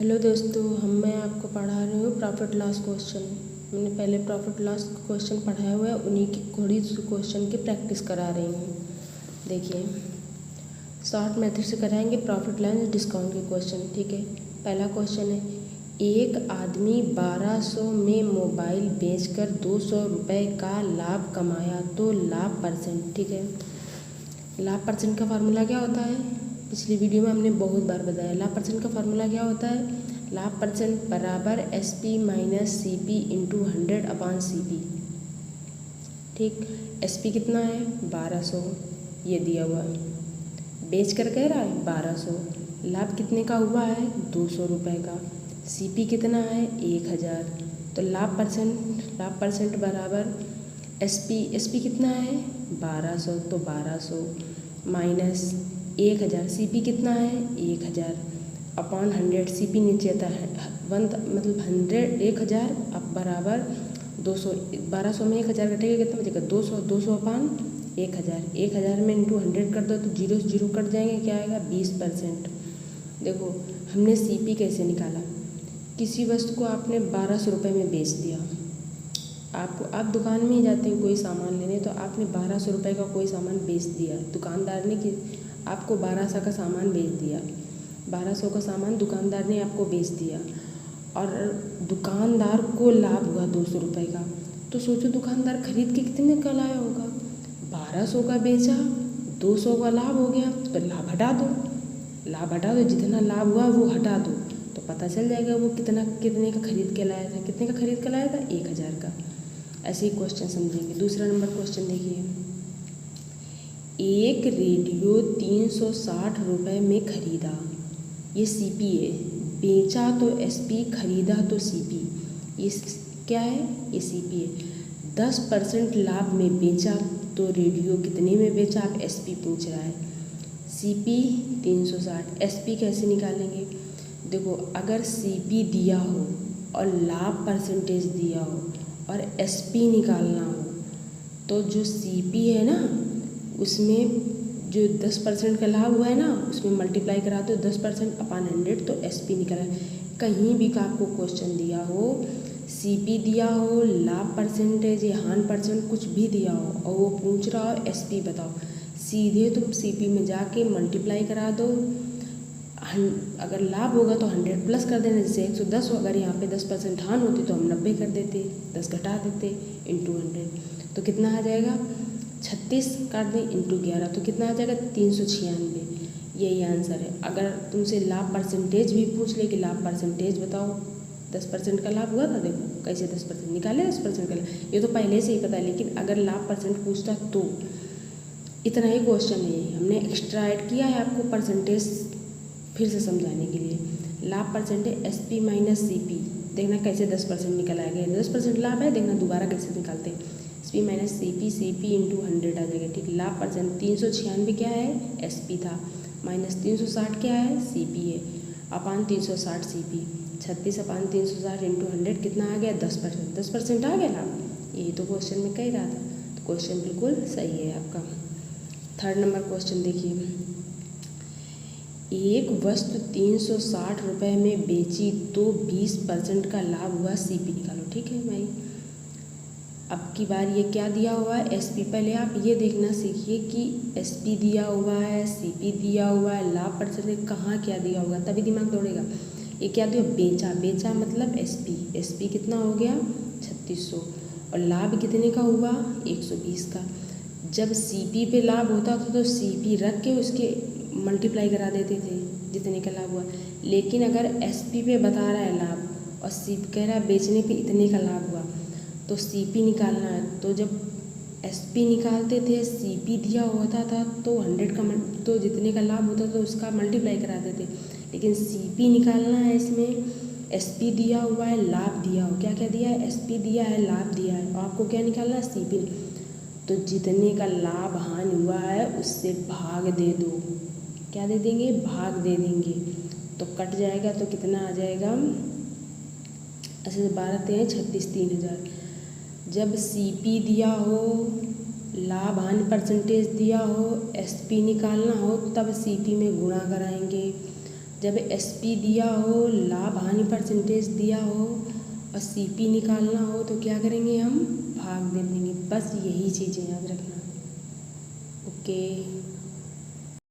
Hello दोस्तों, मैं आपको पढ़ा रही हूँ प्रॉफिट लॉस क्वेश्चन। मैंने पहले प्रॉफिट लॉस क्वेश्चन पढ़ाया हुआ है, उन्हीं की थोड़ी क्वेश्चन की प्रैक्टिस करा रही हूँ। देखिए, शॉर्ट मेथड से कराएंगे प्रॉफिट लॉस डिस्काउंट के क्वेश्चन। ठीक है, पहला क्वेश्चन है, एक आदमी 1200 में मोबाइल बेचकर 200 रुपये का लाभ कमाया तो लाभ परसेंट। ठीक है, लाभ परसेंट का फार्मूला क्या होता है? पिछली वीडियो में हमने बहुत बार बताया। लाभ परसेंट का फार्मूला क्या होता है? लाभ परसेंट बराबर SP minus CP into 100/CP। ठीक, SP कितना है? 1200, ये दिया हुआ है। बेच कर कह रहा है 1200, लाभ कितने का हुआ है? 200 रुपये का। CP कितना है? 1000। तो लाभ परसेंट बराबर SP कितना है? 1200, तो 1200 माइनस 1000, CP कितना है? 1000 अपॉन 100, CP नीचे आता है 1, मतलब 1000 अब बराबर 200। 1200 में 1000 कटेगा, कितना बचेगा? 200 अपॉन 1000। 1000 में इंटू 100 कर दो तो 0 से 0 कट जाएंगे, क्या आएगा? 20%। देखो, हमने CP कैसे निकाला? किसी वस्तु को आपने 1200 रुपये में बेच दिया। आप दुकान में ही जाते हैं कोई सामान लेने, तो आपने 1200 रुपये का कोई सामान बेच दिया। दुकानदार ने आपको 1200 का सामान बेच दिया। 1200 का सामान दुकानदार ने आपको बेच दिया और दुकानदार को लाभ हुआ 200 रुपये का। तो सोचो, दुकानदार खरीद के कितने का लाया होगा? 1200 का बेचा, 200 का लाभ हो गया, तो लाभ हटा दो, जितना लाभ हुआ वो हटा दो, तो पता चल जाएगा वो कितने का खरीद के लाया था। कितने का खरीद के लाया था? 1000 का। ऐसे ही क्वेश्चन समझेंगे। दूसरा नंबर क्वेश्चन देखिए, एक रेडियो 360 रुपये में खरीदा, ये CP है। बेचा तो SP, खरीदा तो CP, ये क्या है? ये CP है। 10% लाभ में बेचा तो रेडियो कितने में बेचा? आप SP पूछ रहा है। CP 360, SP कैसे निकालेंगे? देखो, अगर CP दिया हो और लाभ परसेंटेज दिया हो और SP निकालना हो, तो जो CP है ना, उसमें जो 10% का लाभ हुआ है ना, उसमें मल्टीप्लाई करा दो 10% अपॉन 100, तो SP निकला। कहीं भी का आपको क्वेश्चन दिया हो, CP दिया हो, लाभ परसेंटेज या हान परसेंट कुछ भी दिया हो और वो पूछ रहा हो SP बताओ, सीधे तुम CP में जाके मल्टीप्लाई करा दो। अगर लाभ होगा तो 100 प्लस कर देना, जैसे 110 हो। अगर यहाँ पे 10% हान होती तो हम 90 कर देते, 10 घटा देते इंटू 100, तो कितना आ जाएगा? 36 काट दें इंटू 11, तो कितना आ जाएगा? 396। यही आंसर है। अगर तुमसे लाभ परसेंटेज भी पूछ ले कि लाभ परसेंटेज बताओ, 10% का लाभ हुआ था, देखो कैसे 10% निकाले। 10% का लाभ ये तो पहले से ही पता है, लेकिन अगर लाभ परसेंट पूछता तो इतना ही क्वेश्चन है। हमने एक्स्ट्रा ऐड किया है आपको परसेंटेज फिर से समझाने के लिए। लाभ परसेंटेज SP माइनस CP, देखना कैसे 10% निकल आएगा। 10% लाभ है, देखना दोबारा कैसे निकालते हैं। SP माइनस CP इंटू 100 आ जाएगा। ठीक, लाभ परसेंट 396 क्या है? SP था, माइनस 360 क्या है? CP है, अपान 360 CP। 36 अपान 360 इंटू 100 कितना आ गया? 10%। 10% आ गया लाभ, यही तो क्वेश्चन में कह रहा था। तो क्वेश्चन बिल्कुल सही है आपका। थर्ड नंबर क्वेश्चन देखिए, एक वस्तु 360 रुपये में बेची तो 20% का लाभ हुआ, CP निकालो। ठीक है भाई, अब की बार ये क्या दिया हुआ है? SP। पहले आप ये देखना सीखिए कि SP दिया हुआ है, CP दिया हुआ है, लाभ परसेंटेज कहाँ क्या दिया होगा, तभी दिमाग दौड़ेगा। ये क्या दिया? बेचा मतलब SP कितना हो गया? 3600, और लाभ कितने का हुआ? 120 का। जब CP पे लाभ होता था तो CP रख के उसके मल्टीप्लाई करा देते थे जितने का लाभ हुआ। लेकिन अगर SP पे बता रहा है लाभ और CP कह रहा है बेचने पे इतने का लाभ हुआ, तो CP निकालना है। तो जब SP निकालते थे, CP दिया होता था तो 100 का तो जितने का लाभ होता था उसका मल्टीप्लाई करा देते। लेकिन CP निकालना है, इसमें SP दिया हुआ है, लाभ दिया हो, क्या क्या दिया है? SP दिया है, लाभ दिया है, और आपको क्या निकालना है? CP। तो जितने का लाभ हानि हुआ है उससे भाग दे दो। क्या दे देंगे? भाग दे देंगे, तो कट जाएगा। तो कितना आ जाएगा? ऐसे 12 तेरह 36, 3000। जब CP दिया हो, लाभ हानि परसेंटेज दिया हो, SP निकालना हो, तब CP में गुणा कराएंगे, जब SP दिया हो, लाभ हानि परसेंटेज दिया हो और CP निकालना हो तो क्या करेंगे हम, भाग दे देंगे। बस यही चीज़ें याद रखना। ओके।